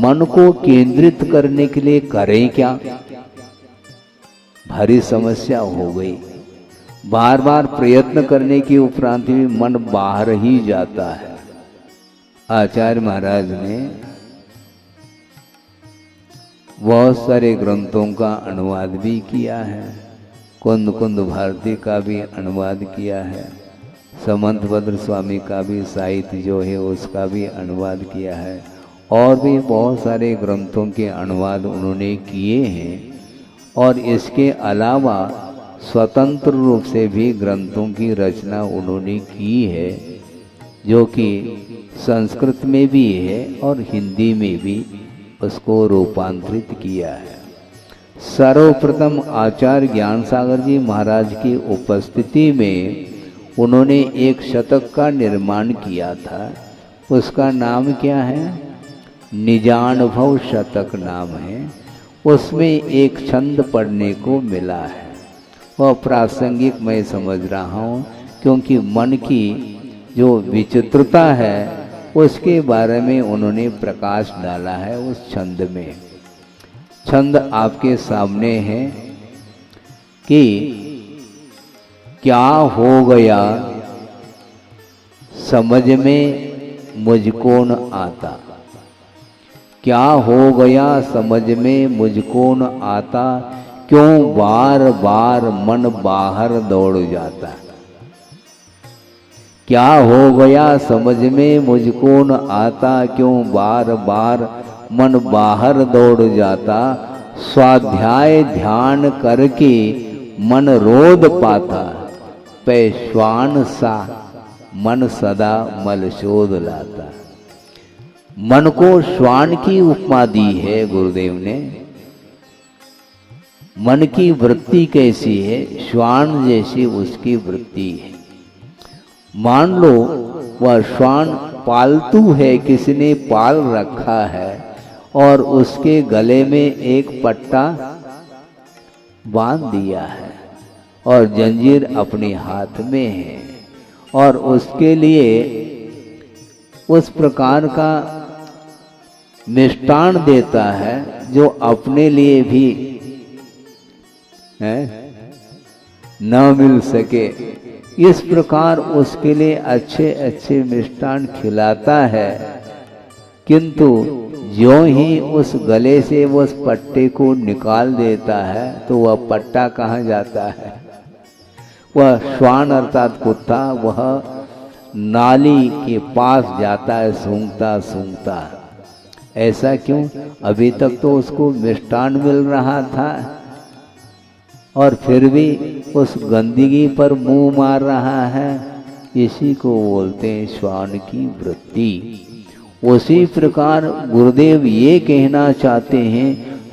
मन को केंद्रित करने के लिए करें क्या? भारी समस्या हो गई। बार बार प्रयत्न करने के उपरांत भी मन बाहर ही जाता है। आचार्य महाराज ने बहुत सारे ग्रंथों का अनुवाद भी किया है। कुंद कुंद भारती का भी अनुवाद किया है। समंत भद्र स्वामी का भी साहित्य जो है उसका भी अनुवाद किया है। और भी बहुत सारे ग्रंथों के अनुवाद उन्होंने किए हैं। और इसके अलावा स्वतंत्र रूप से भी ग्रंथों की रचना उन्होंने की है, जो कि संस्कृत में भी है और हिंदी में भी उसको रूपांतरित किया है। सर्वप्रथम आचार्य ज्ञान सागर जी महाराज की उपस्थिति में उन्होंने एक शतक का निर्माण किया था। उसका नाम क्या है? निजानुभव शतक नाम है। उसमें एक छंद पढ़ने को मिला है। वह प्रासंगिक मैं समझ रहा हूँ, क्योंकि मन की जो विचित्रता है उसके बारे में उन्होंने प्रकाश डाला है उस छंद में। छंद आपके सामने है कि क्या हो गया समझ में मुझको न आता, क्या हो गया समझ में मुझको न आता, क्यों बार बार मन बाहर दौड़ जाता। क्या हो गया समझ में मुझको न आता, क्यों बार बार मन बाहर दौड़ जाता। स्वाध्याय ध्यान करके मन रोध पाता, पैश्वान सा मन सदा मलशोध लाता। मन को श्वान की उपमा दी है गुरुदेव ने। मन की वृत्ति कैसी है? श्वान जैसी उसकी वृत्ति है। मान लो वह श्वान पालतू है, किसी ने पाल रखा है और उसके गले में एक पट्टा बांध दिया है और जंजीर अपने हाथ में है, और उसके लिए उस प्रकार का मिष्टान देता है जो अपने लिए भी न मिल सके। इस प्रकार उसके लिए अच्छे अच्छे मिष्टान खिलाता है, किंतु ज्यों ही उस गले से वो उस पट्टे को निकाल देता है तो वह पट्टा कहाँ जाता है? वह श्वान अर्थात कुत्ता वह नाली के पास जाता है सूंघता सूंघता। ऐसा क्यों? अभी तक तो उसको मिष्टान मिल रहा था और फिर भी उस गंदगी पर मुंह मार रहा है। इसी को बोलते हैं श्वान की वृत्ति। उसी प्रकार गुरुदेव ये कहना चाहते हैं,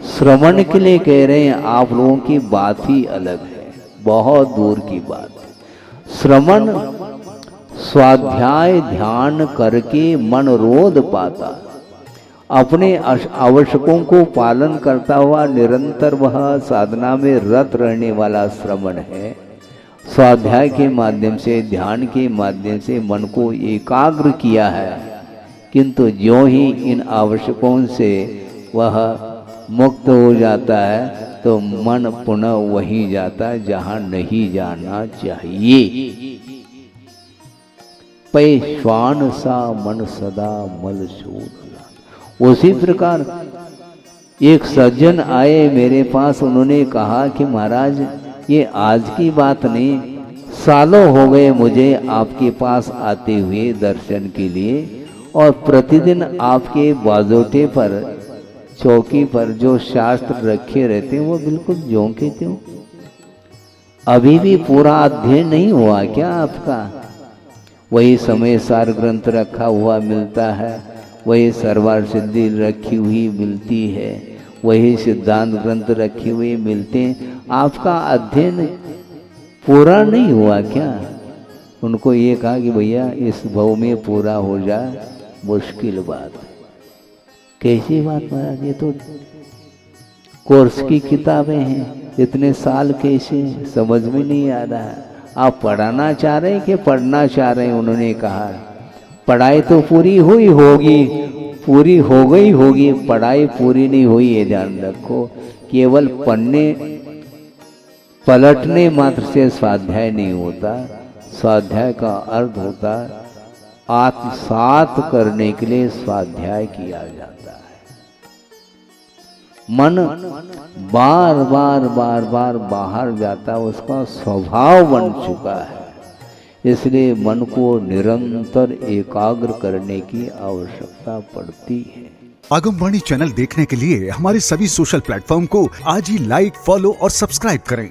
श्रवण के लिए कह रहे हैं, आप लोगों की बात ही अलग है, बहुत दूर की बात है। श्रवण स्वाध्याय ध्यान करके मन रोध पाता, अपने आवश्यकों को पालन करता हुआ निरंतर वह साधना में रत रहने वाला श्रवण है। स्वाध्याय के माध्यम से ध्यान के माध्यम से मन को एकाग्र किया है, किंतु ज्यों ही इन आवश्यकों से वह मुक्त हो जाता है तो मन पुनः वहीं जाता है जहाँ नहीं जाना चाहिए। पैश्वान सा मन सदा मल शोध। उसी प्रकार एक सज्जन आए मेरे पास, उन्होंने कहा कि महाराज ये आज की बात नहीं, सालों हो गए मुझे आपके पास आते हुए दर्शन के लिए, और प्रतिदिन आपके बाजोटे पर चौकी पर जो शास्त्र रखे रहते हैं वो बिल्कुल ज्यों के त्यों। अभी भी पूरा अध्ययन नहीं हुआ क्या आपका? वही समय सार ग्रंथ रखा हुआ मिलता है, वही सर्वार सिद्धि रखी हुई मिलती है, वही सिद्धांत ग्रंथ रखे हुए मिलते हैं। आपका अध्ययन पूरा नहीं हुआ क्या? उनको ये कहा कि भैया इस भव में पूरा हो जाए, मुश्किल बात है। कैसी बात महाराज? ये तो कोर्स की किताबें हैं, इतने साल कैसे? समझ में नहीं आ रहा है। आप पढ़ाना चाह रहे हैं कि पढ़ना चाह रहे हैं? उन्होंने कहा पढ़ाई तो पूरी हुई होगी, पूरी हो गई होगी, पढ़ाई पूरी नहीं हुई, ये ध्यान रखो। केवल पढ़ने पलटने मात्र से स्वाध्याय नहीं होता। स्वाध्याय का अर्थ होता है आत्मसात करने के लिए स्वाध्याय किया जाता है। मन बार बार बार बार बाहर जाता है, उसका स्वभाव बन चुका है। इसलिए मन को निरंतर एकाग्र करने की आवश्यकता पड़ती है। आगमवाणी चैनल देखने के लिए हमारे सभी सोशल प्लेटफॉर्म को आज ही लाइक, फॉलो और सब्सक्राइब करें।